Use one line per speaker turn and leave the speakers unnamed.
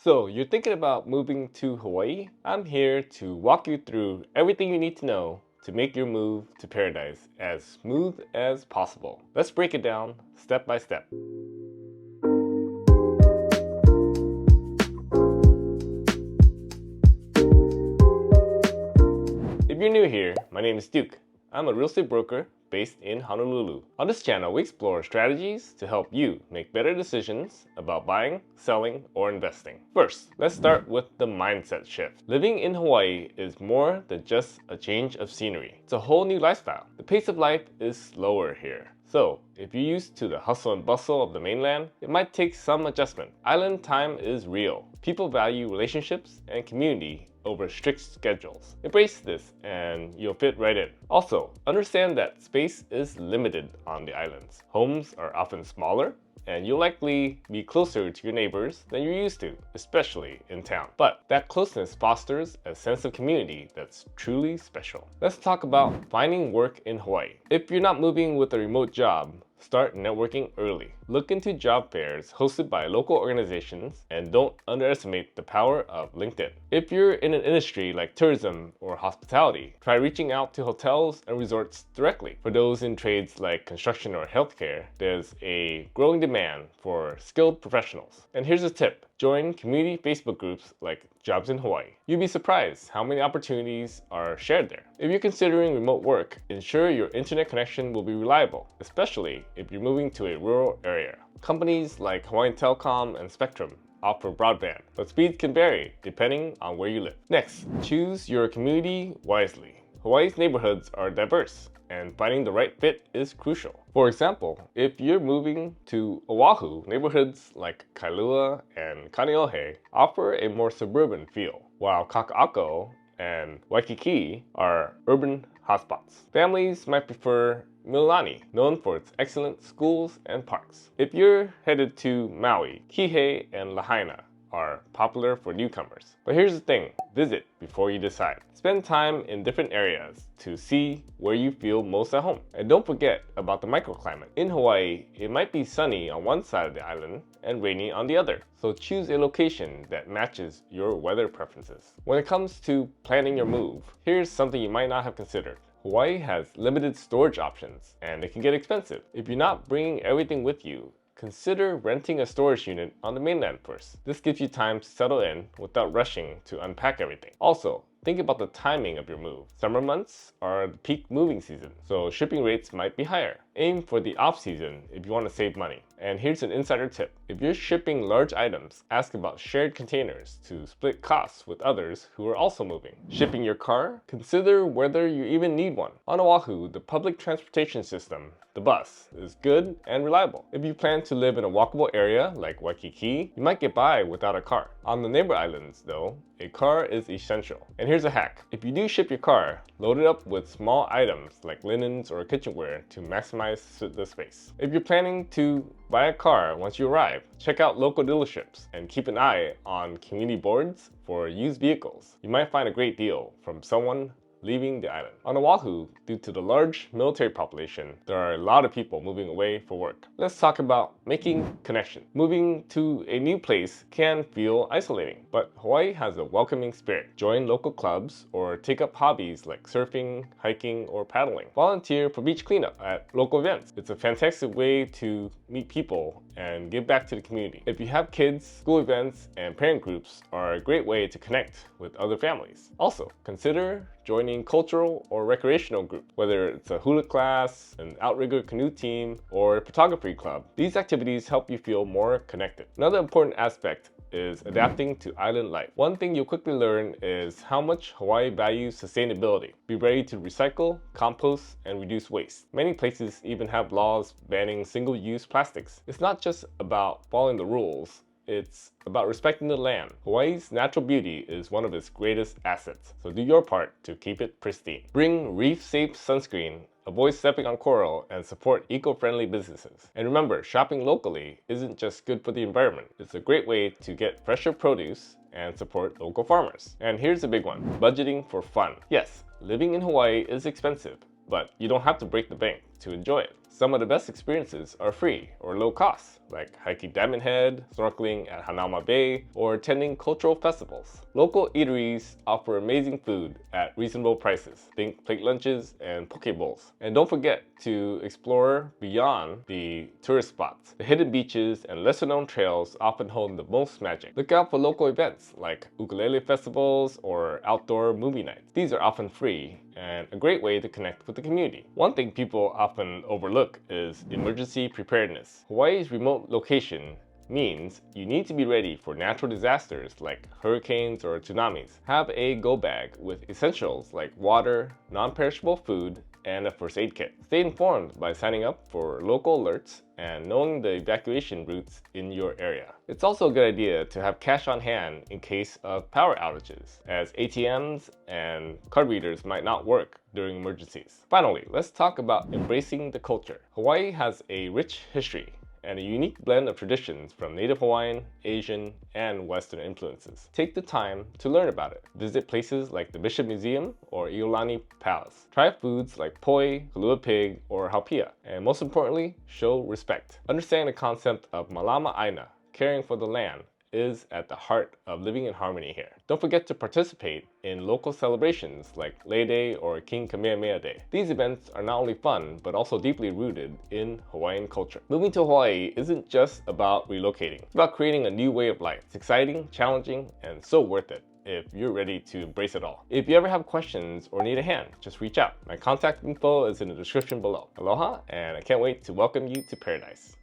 So, you're thinking about moving to Hawaii? I'm here to walk you through everything you need to know to make your move to paradise as smooth as possible. Let's break it down step by step. If you're new here, my name is Duke. I'm a real estate broker based in Honolulu. On this channel, we explore strategies to help you make better decisions about buying, selling, or investing. First, let's start with the mindset shift. Living in Hawaii is more than just a change of scenery. It's a whole new lifestyle. The pace of life is slower here. So, if you're used to the hustle and bustle of the mainland, it might take some adjustment. Island time is real. People value relationships and community over strict schedules. Embrace this and you'll fit right in. Also, understand that space is limited on the islands. Homes are often smaller, and you'll likely be closer to your neighbors than you're used to, especially in town. But that closeness fosters a sense of community that's truly special. Let's talk about finding work in Hawaii. If you're not moving with a remote job, start networking early. Look into job fairs hosted by local organizations and don't underestimate the power of LinkedIn. If you're in an industry like tourism or hospitality, try reaching out to hotels and resorts directly. For those in trades like construction or healthcare, there's a growing demand for skilled professionals. And here's a tip. Join community Facebook groups like Jobs in Hawaii. You'd be surprised how many opportunities are shared there. If you're considering remote work, ensure your internet connection will be reliable, especially if you're moving to a rural area. Companies like Hawaiian Telecom and Spectrum offer broadband, but speeds can vary depending on where you live. Next, choose your community wisely. Hawaii's neighborhoods are diverse, and finding the right fit is crucial. For example, if you're moving to Oahu, neighborhoods like Kailua and Kaneohe offer a more suburban feel, while Kaka'ako and Waikiki are urban hotspots. Families might prefer Mililani, known for its excellent schools and parks. If you're headed to Maui, Kihei and Lahaina are popular for newcomers. But here's the thing, visit before you decide. Spend time in different areas to see where you feel most at home. And don't forget about the microclimate. In Hawaii, it might be sunny on one side of the island and rainy on the other. So choose a location that matches your weather preferences. When it comes to planning your move, here's something you might not have considered. Hawaii has limited storage options and it can get expensive. If you're not bringing everything with you, consider renting a storage unit on the mainland first. This gives you time to settle in without rushing to unpack everything. Also, think about the timing of your move. Summer months are the peak moving season, so shipping rates might be higher. Aim for the off-season if you want to save money. And here's an insider tip. If you're shipping large items, ask about shared containers to split costs with others who are also moving. Shipping your car? Consider whether you even need one. On Oahu, the public transportation system, the bus, is good and reliable. If you plan to live in a walkable area like Waikiki, you might get by without a car. On the neighbor islands, though, a car is essential. And here's a hack. If you do ship your car, load it up with small items like linens or kitchenware to maximize the space. If you're planning to buy a car once you arrive, check out local dealerships and keep an eye on community boards for used vehicles. You might find a great deal from someone leaving the island. On Oahu, due to the large military population, there are a lot of people moving away for work. Let's talk about making connections. Moving to a new place can feel isolating, but Hawaii has a welcoming spirit. Join local clubs or take up hobbies like surfing, hiking, or paddling. Volunteer for beach cleanup at local events. It's a fantastic way to meet people and give back to the community. If you have kids, school events and parent groups are a great way to connect with other families. Also, consider joining cultural or recreational groups, whether it's a hula class, an outrigger canoe team, or a photography club. These activities help you feel more connected. Another important aspect is adapting to island life. One thing you'll quickly learn is how much Hawaii values sustainability. Be ready to recycle, compost, and reduce waste. Many places even have laws banning single-use plastics. It's not just about following the rules, it's about respecting the land. Hawaii's natural beauty is one of its greatest assets, so do your part to keep it pristine. Bring reef-safe sunscreen, avoid stepping on coral, and support eco-friendly businesses. And remember, shopping locally isn't just good for the environment. It's a great way to get fresher produce and support local farmers. And here's a big one, budgeting for fun. Yes, living in Hawaii is expensive, but you don't have to break the bank to enjoy it. Some of the best experiences are free or low cost, like hiking Diamond Head, snorkeling at Hanauma Bay, or attending cultural festivals. Local eateries offer amazing food at reasonable prices. Think plate lunches and poke bowls. And don't forget to explore beyond the tourist spots. The hidden beaches and lesser known trails often hold the most magic. Look out for local events like ukulele festivals or outdoor movie nights. These are often free and a great way to connect with the community. One thing people often overlook is emergency preparedness. Hawaii's remote location means you need to be ready for natural disasters like hurricanes or tsunamis. Have a go bag with essentials like water, non-perishable food, and a first aid kit. Stay informed by signing up for local alerts and knowing the evacuation routes in your area. It's also a good idea to have cash on hand in case of power outages, as ATMs and card readers might not work during emergencies. Finally, let's talk about embracing the culture. Hawaii has a rich history and a unique blend of traditions from Native Hawaiian, Asian, and Western influences. Take the time to learn about it. Visit places like the Bishop Museum or Iolani Palace. Try foods like poi, kalua pig, or haupia. And most importantly, show respect. Understand the concept of malama aina, caring for the land, is at the heart of living in harmony here. Don't forget to participate in local celebrations like Lei Day or King Kamehameha Day. These events are not only fun, but also deeply rooted in Hawaiian culture. Moving to Hawaii isn't just about relocating. It's about creating a new way of life. It's exciting, challenging, and so worth it if you're ready to embrace it all. If you ever have questions or need a hand, just reach out. My contact info is in the description below. Aloha, and I can't wait to welcome you to paradise.